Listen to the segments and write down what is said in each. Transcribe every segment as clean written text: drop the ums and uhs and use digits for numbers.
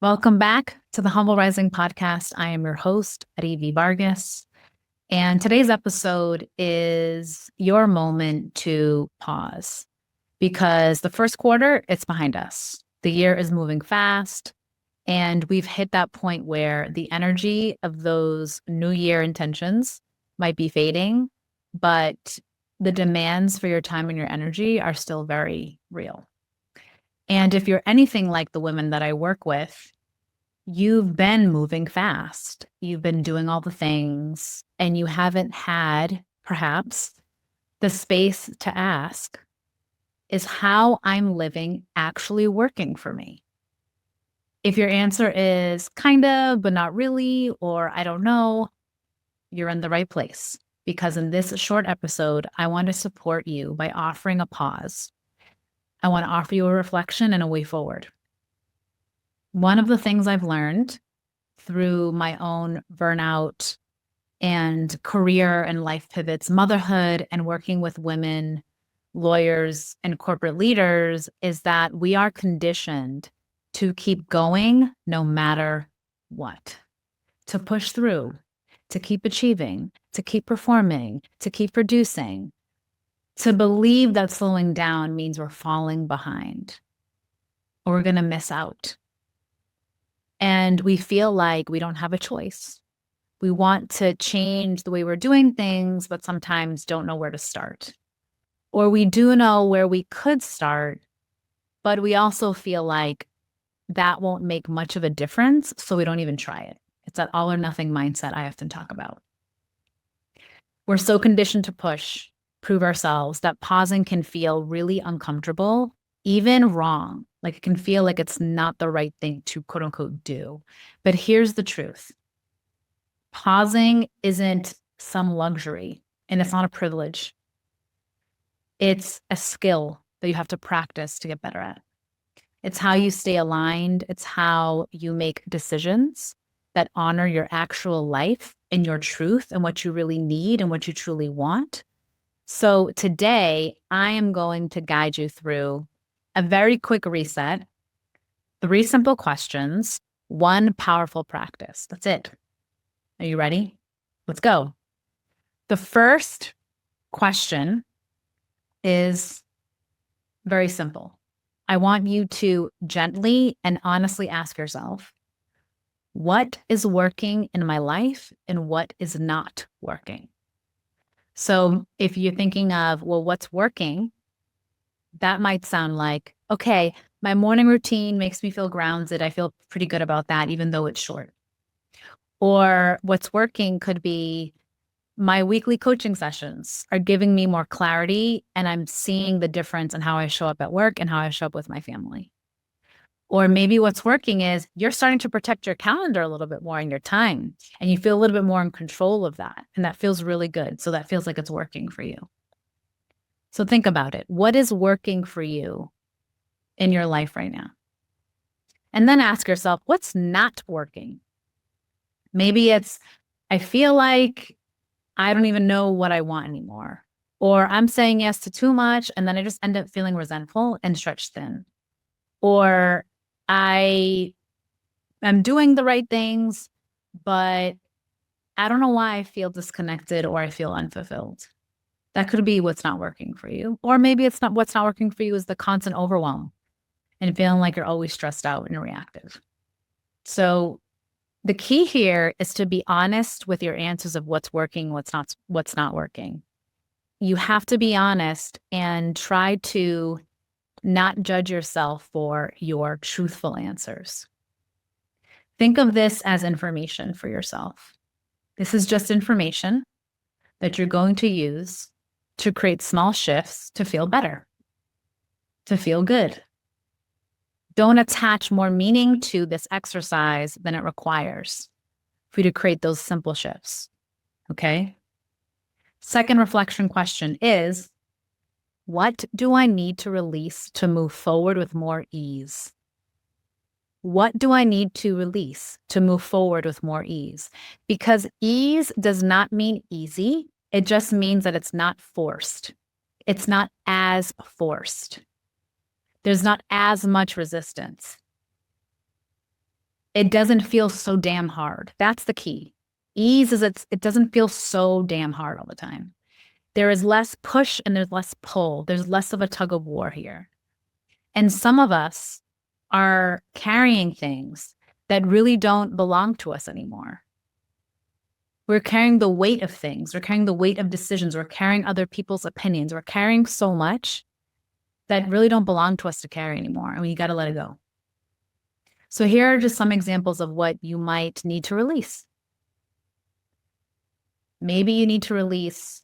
Welcome back to the Humble Rising podcast. I am your host, ARIVEE'S, and today's episode is your moment to pause because the first quarter, it's behind us. The year is moving fast, and we've hit that point where the energy of those new year intentions might be fading, but the demands for your time and your energy are still very real. And if you're anything like the women that I work with, you've been moving fast. You've been doing all the things, and you haven't had, perhaps, the space to ask, is how I'm living actually working for me? If your answer is kind of, but not really, or I don't know, you're in the right place. Because in this short episode, I want to support you by offering a pause. I want to offer you a reflection and a way forward. One of the things I've learned through my own burnout and career and life pivots, motherhood, and working with women, lawyers, and corporate leaders is that we are conditioned to keep going no matter what, to push through, to keep achieving, to keep performing, to keep producing, to believe that slowing down means we're falling behind or we're going to miss out. And we feel like we don't have a choice. We want to change the way we're doing things, but sometimes don't know where to start. Or we do know where we could start, but we also feel like that won't make much of a difference, so we don't even try it. It's that all or nothing mindset I often talk about. We're so conditioned to push, prove ourselves, that pausing can feel really uncomfortable, even wrong. Like it can feel like it's not the right thing to quote unquote do. But here's the truth. Pausing isn't some luxury, and it's not a privilege. It's a skill that you have to practice to get better at. It's how you stay aligned. It's how you make decisions that honor your actual life and your truth and what you really need and what you truly want. So today, I am going to guide you through a very quick reset, 3 simple questions, 1 powerful practice. That's it. Are you ready? Let's go. The first question is very simple. I want you to gently and honestly ask yourself, what is working in my life and what is not working? So if you're thinking of, well, what's working? That might sound like, okay, my morning routine makes me feel grounded. I feel pretty good about that, even though it's short. Or what's working could be my weekly coaching sessions are giving me more clarity, and I'm seeing the difference in how I show up at work and how I show up with my family. Or maybe what's working is you're starting to protect your calendar a little bit more in your time, and you feel a little bit more in control of that. And that feels really good. So that feels like it's working for you. So think about it. What is working for you in your life right now? And then ask yourself, what's not working? Maybe it's, I feel like I don't even know what I want anymore. Or I'm saying yes to too much, and then I just end up feeling resentful and stretched thin. Or I am doing the right things, but I don't know why I feel disconnected or I feel unfulfilled. That could be what's not working for you. Or maybe it's not what's not working for you is the constant overwhelm and feeling like you're always stressed out and reactive. So the key here is to be honest with your answers of what's working, what's not working. You have to be honest and try to not judge yourself for your truthful answers. Think of this as information for yourself. This is just information that you're going to use to create small shifts to feel better, to feel good. Don't attach more meaning to this exercise than it requires for you to create those simple shifts, okay? Second reflection question is, what do I need to release to move forward with more ease? What do I need to release to move forward with more ease? Because ease does not mean easy. It just means that it's not forced. It's not as forced. There's not as much resistance. It doesn't feel so damn hard. That's the key. Ease is it doesn't feel so damn hard all the time. There is less push and there's less pull. There's less of a tug of war here. And some of us are carrying things that really don't belong to us anymore. We're carrying the weight of things. We're carrying the weight of decisions. We're carrying other people's opinions. We're carrying so much that really don't belong to us to carry anymore. And we got to let it go. So here are just some examples of what you might need to release. Maybe you need to release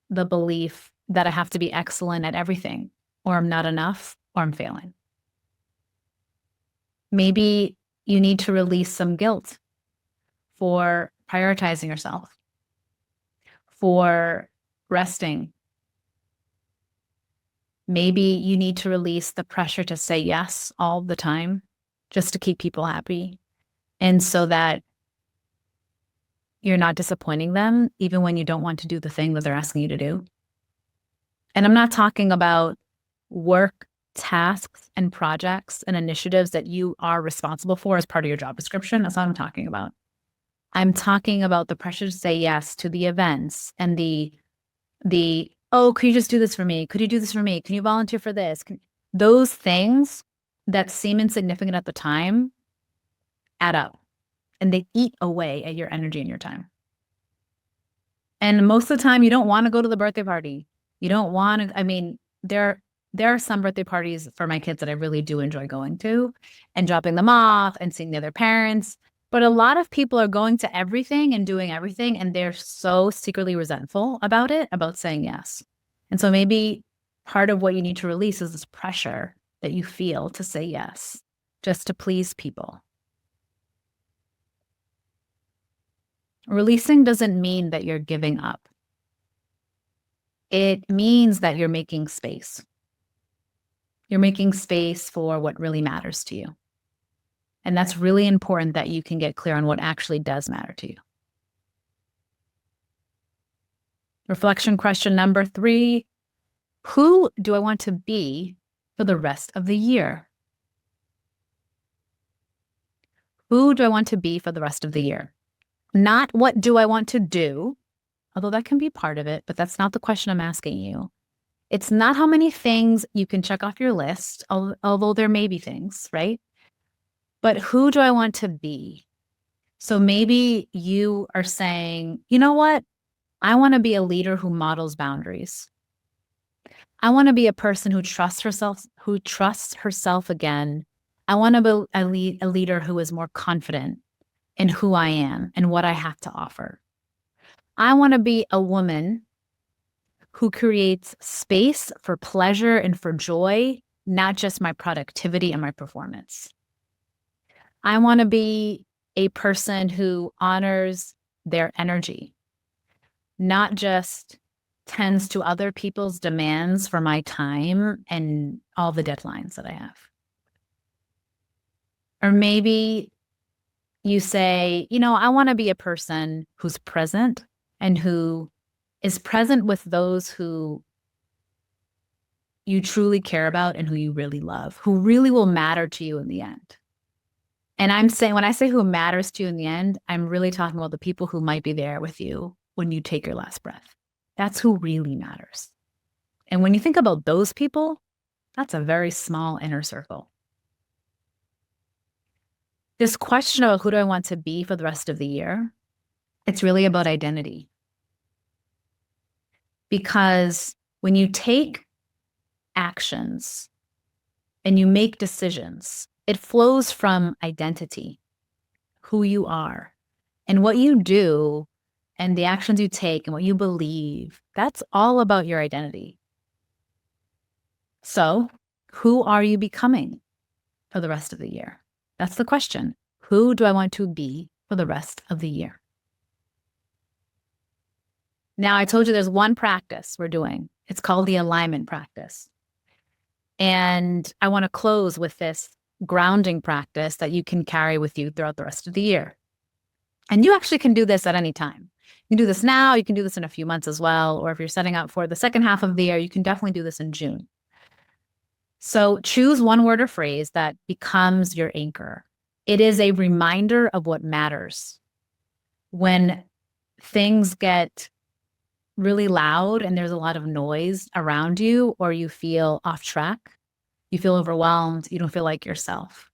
the belief that I have to be excellent at everything, or I'm not enough, or I'm failing. Maybe you need to release some guilt for prioritizing yourself, for resting. Maybe you need to release the pressure to say yes all the time just to keep people happy. And so that you're not disappointing them, even when you don't want to do the thing that they're asking you to do. And I'm not talking about work, tasks, and projects and initiatives that you are responsible for as part of your job description. That's what I'm talking about. I'm talking about the pressure to say yes to the events and the oh, could you just do this for me? Could you do this for me? Can you volunteer for this? Those things that seem insignificant at the time add up and they eat away at your energy and your time. And most of the time, you don't want to go to the birthday party. You don't want to, I mean, there are some birthday parties for my kids that I really do enjoy going to and dropping them off and seeing the other parents. But a lot of people are going to everything and doing everything, and they're so secretly resentful about it, about saying yes. And so maybe part of what you need to release is this pressure that you feel to say yes, just to please people. Releasing doesn't mean that you're giving up. It means that you're making space. You're making space for what really matters to you. And that's really important that you can get clear on what actually does matter to you. Reflection question number 3. Who do I want to be for the rest of the year? Who do I want to be for the rest of the year? Not what do I want to do, although that can be part of it, but that's not the question I'm asking you. It's not how many things you can check off your list, although there may be things, right? But who do I want to be? So maybe you are saying, you know what? I want to be a leader who models boundaries. I want to be a person who trusts herself again. I want to be a leader who is more confident in who I am and what I have to offer. I want to be a woman who creates space for pleasure and for joy, not just my productivity and my performance. I want to be a person who honors their energy, not just tends to other people's demands for my time and all the deadlines that I have. Or maybe you say, you know, I want to be a person who's present and who is present with those who you truly care about and who you really love, who really will matter to you in the end. And I'm saying, when I say who matters to you in the end, I'm really talking about the people who might be there with you when you take your last breath. That's who really matters. And when you think about those people, that's a very small inner circle. This question of who do I want to be for the rest of the year, it's really about identity. Because when you take actions and you make decisions, it flows from identity, who you are, and what you do and the actions you take and what you believe. That's all about your identity. So, who are you becoming for the rest of the year? That's the question. Who do I want to be for the rest of the year? Now, I told you there's one practice we're doing. It's called the alignment practice. And I want to close with this grounding practice that you can carry with you throughout the rest of the year. And you actually can do this at any time. You can do this now. You can do this in a few months as well. Or if you're setting up for the second half of the year, you can definitely do this in June. So choose one word or phrase that becomes your anchor. It is a reminder of what matters. When things get really loud and there's a lot of noise around you, or you feel off track, you feel overwhelmed, you don't feel like yourself.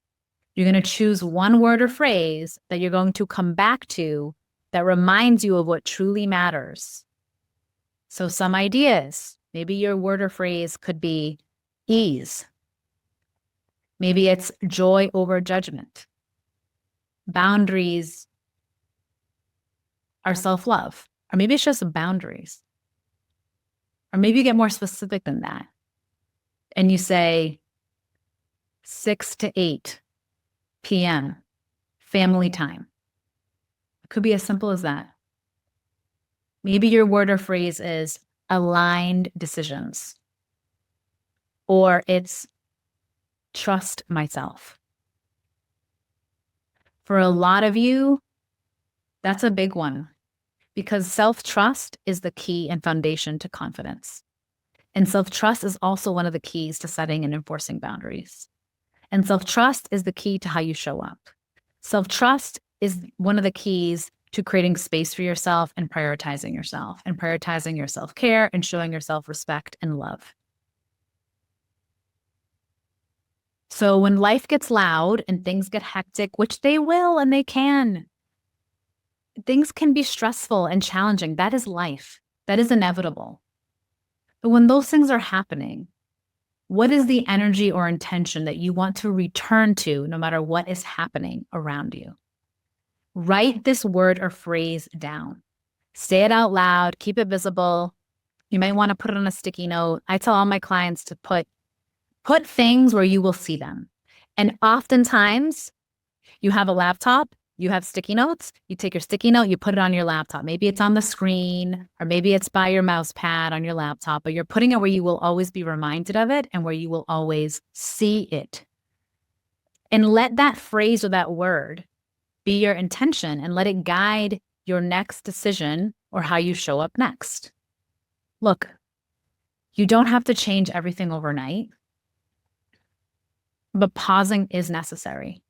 You're going to choose one word or phrase that you're going to come back to that reminds you of what truly matters. So some ideas, maybe your word or phrase could be ease. Maybe it's joy over judgment. Boundaries are self-love. Or maybe it's just boundaries. Or maybe you get more specific than that. And you say 6 to 8 p.m., family time. It could be as simple as that. Maybe your word or phrase is aligned decisions. Or it's trust myself. For a lot of you, that's a big one, because self-trust is the key and foundation to confidence. And self-trust is also one of the keys to setting and enforcing boundaries. And self-trust is the key to how you show up. Self-trust is one of the keys to creating space for yourself and prioritizing your self-care and showing yourself respect and love. So when life gets loud and things get hectic, which they will and they can, things can be stressful and challenging. That is life. That is inevitable. But when those things are happening, what is the energy or intention that you want to return to no matter what is happening around you? Write this word or phrase down. Say it out loud. Keep it visible. You might want to put it on a sticky note. I tell all my clients to put things where you will see them. And oftentimes, you have a laptop, you have sticky notes, you take your sticky note, you put it on your laptop. Maybe it's on the screen, or maybe it's by your mouse pad on your laptop, but you're putting it where you will always be reminded of it and where you will always see it. And let that phrase or that word be your intention and let it guide your next decision or how you show up next. Look, you don't have to change everything overnight, but pausing is necessary.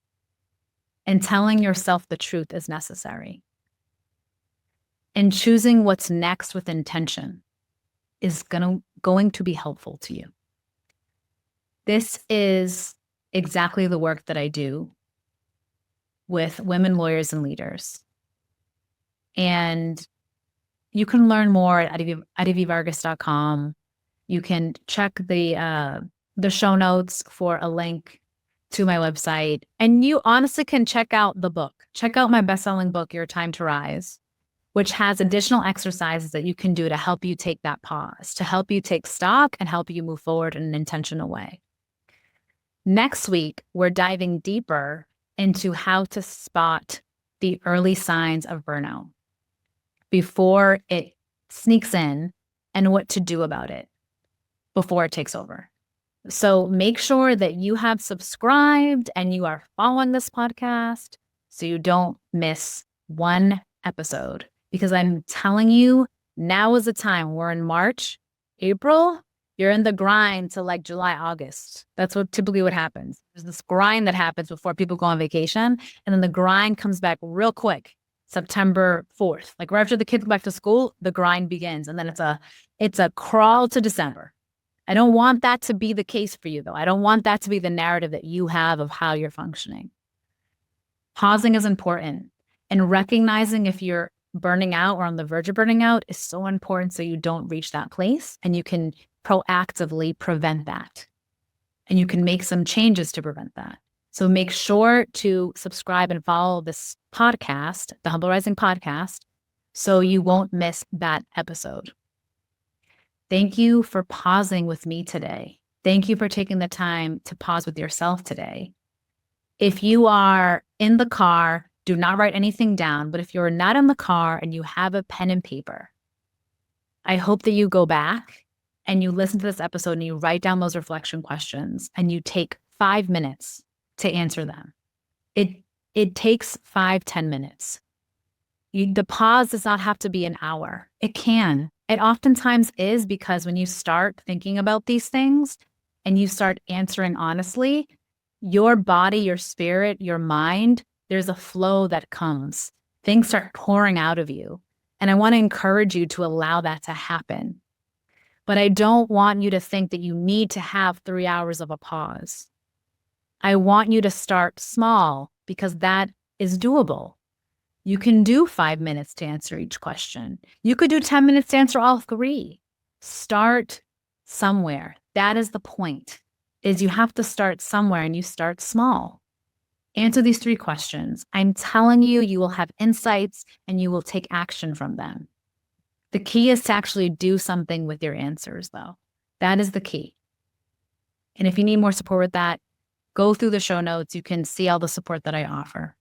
And telling yourself the truth is necessary. And choosing what's next with intention is going to be helpful to you. This is exactly the work that I do with women lawyers and leaders. And you can learn more at ARIVEE'S.com. You can check the show notes for a link to my website. And you honestly can check out the book. Check out my best-selling book, Your Time to Rise, which has additional exercises that you can do to help you take that pause, to help you take stock and help you move forward in an intentional way. Next week, we're diving deeper into how to spot the early signs of burnout before it sneaks in and what to do about it before it takes over. So make sure that you have subscribed and you are following this podcast so you don't miss one episode. Because I'm telling you, now is the time. We're in March, April, you're in the grind to like July, August. That's typically what happens. There's this grind that happens before people go on vacation. And then the grind comes back real quick, September 4th. Like right after the kids go back to school, the grind begins. And then it's a crawl to December. I don't want that to be the case for you, though. I don't want that to be the narrative that you have of how you're functioning. Pausing is important. And recognizing if you're burning out or on the verge of burning out is so important so you don't reach that place. And you can proactively prevent that. And you can make some changes to prevent that. So make sure to subscribe and follow this podcast, the Humble Rising podcast, so you won't miss that episode. Thank you for pausing with me today. Thank you for taking the time to pause with yourself today. If you are in the car, do not write anything down. But if you're not in the car and you have a pen and paper, I hope that you go back and you listen to this episode and you write down those reflection questions and you take 5 minutes to answer them. It takes 5-10 minutes. The pause does not have to be an hour. It can. It oftentimes is, because when you start thinking about these things and you start answering honestly, your body, your spirit, your mind, there's a flow that comes. Things start pouring out of you. And I want to encourage you to allow that to happen. But I don't want you to think that you need to have 3 hours of a pause. I want you to start small because that is doable. You can do 5 minutes to answer each question. You could do 10 minutes to answer all 3. Start somewhere. That is the point, is you have to start somewhere and you start small. Answer these 3 questions. I'm telling you, you will have insights and you will take action from them. The key is to actually do something with your answers, though. That is the key. And if you need more support with that, go through the show notes. You can see all the support that I offer.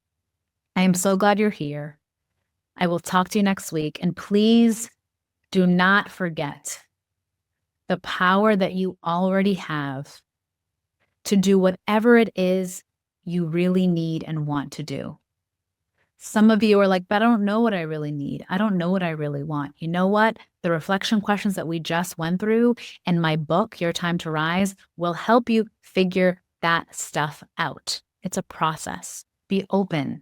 I am so glad you're here. I will talk to you next week. And please do not forget the power that you already have to do whatever it is you really need and want to do. Some of you are like, but I don't know what I really need. I don't know what I really want. You know what? The reflection questions that we just went through and my book, Your Time to Rise, will help you figure that stuff out. It's a process. Be open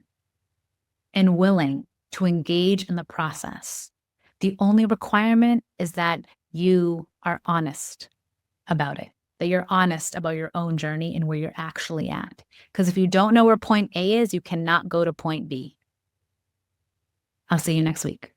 and willing to engage in the process. The only requirement is that you are honest about it, that you're honest about your own journey and where you're actually at. Because if you don't know where point A is, you cannot go to point B. I'll see you next week.